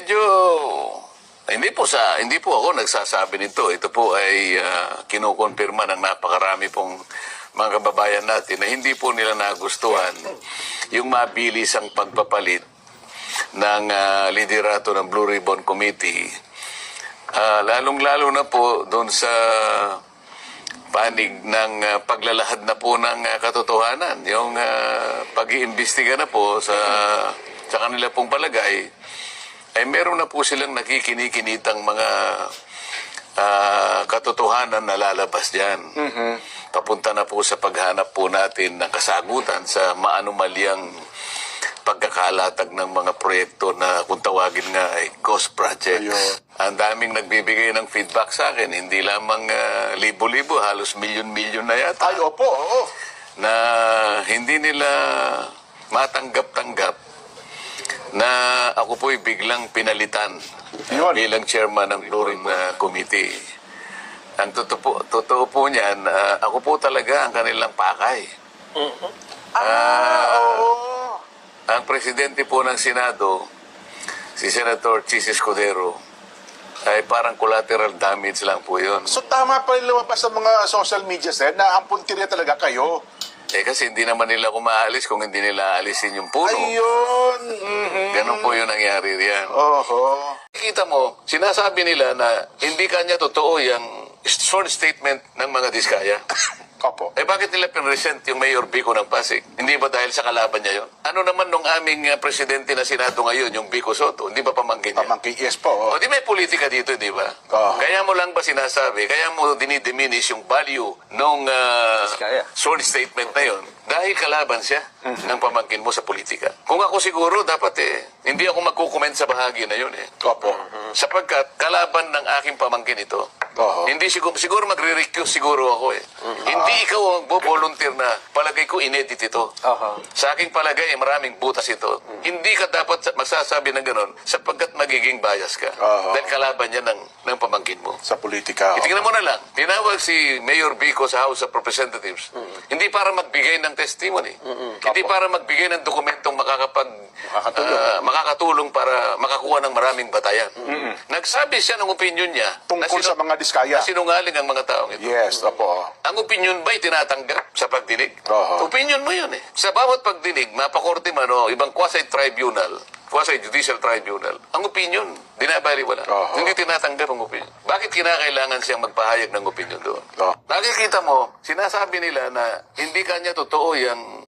medyo hindi po ako nagsasabi nito. Ito po ay kinukonfirma ng napakarami pong mga kababayan natin na hindi po nila nagustuhan yung mabilisang pagpapalit ng liderato ng Blue Ribbon Committee. Lalong-lalo na po doon sa panig ng paglalahad na po ng katotohanan. Yung pag-iimbestiga na po sa kanila pong palagay, ay meron na po silang nakikinikinitang mga katotohanan na lalabas dyan. Papunta na po sa paghanap po natin ng kasagutan sa maanumalyang pagkakalatag ng mga proyekto na kung tawagin nga ay ghost projects. Ang daming nagbibigay ng feedback sa akin, hindi lamang libo-libo, halos milyon-milyon na yata. Ay, opo, oo. Na hindi nila matanggap-tanggap na ako po'y biglang pinalitan bilang chairman ng Blue Ribbon Committee. Ang totoo po niyan, ako po talaga ang kanilang pakay. Ang presidente po ng Senado, si Senator Chis Escudero, ay parang collateral damage lang po yun. So tama pa rin lumabas sa mga social media, sir, na ang puntirya talaga kayo. Kasi hindi naman nila ako maalis kung hindi nila alisin yung puno. Ayun! Ganun po yung nangyari riyan. Oho. Kita mo, sinasabi nila na hindi kanya totoo yung sworn statement ng mga diskaya. Opo. Bakit nila pinresent yung Mayor Vico ng Pasig? Hindi ba dahil sa kalaban niya yun? Ano naman nung aming presidente na Senado ngayon, yung Vico Soto? Hindi ba pamangkin niya? Pamangkin, yes po. O di may politika dito, di ba? Kaya mo lang ba sinasabi, kaya mo dinidiminish yung value nung sworn statement na yun? Dahil kalaban siya ng pamangkin mo sa politika. Kung ako siguro, dapat hindi ako magkukomment sa bahagi na yun Opo. Sapagkat kalaban ng aking pamangkin ito. Hindi siguro magre-recuse siguro ako Hindi ikaw ang volunteer na palagay ko inedit ito. Sa aking palagay, maraming butas ito. Hindi ka dapat magsasabi ng ganon sapagkat magiging bias ka. Dahil kalaban niya ng pamangkin mo. Sa politika. Itingnan mo na lang. Tinawag si Mayor Vico sa House of Representatives. Hindi para magbigay ng testimony. Hindi para magbigay ng dokumentong makakatulong para makakuha ng maraming batayan. Nagsabi siya ng opinion niya Tungkol sa mga diskaya. na sinungaling ang mga taong ito. Yes, opo. Ang opinion ba'y tinatanggap sa pagdinig? Opinion mo yun Sa bawat pagdinig, mapakorte man o ibang quasi-judicial tribunal, ang opinion, dinabaliwala. Hindi tinatanggap ang opinion. Bakit kinakailangan siyang magpahayag ng opinion doon? Nakikita mo, sinasabi nila na hindi kanya totoo yung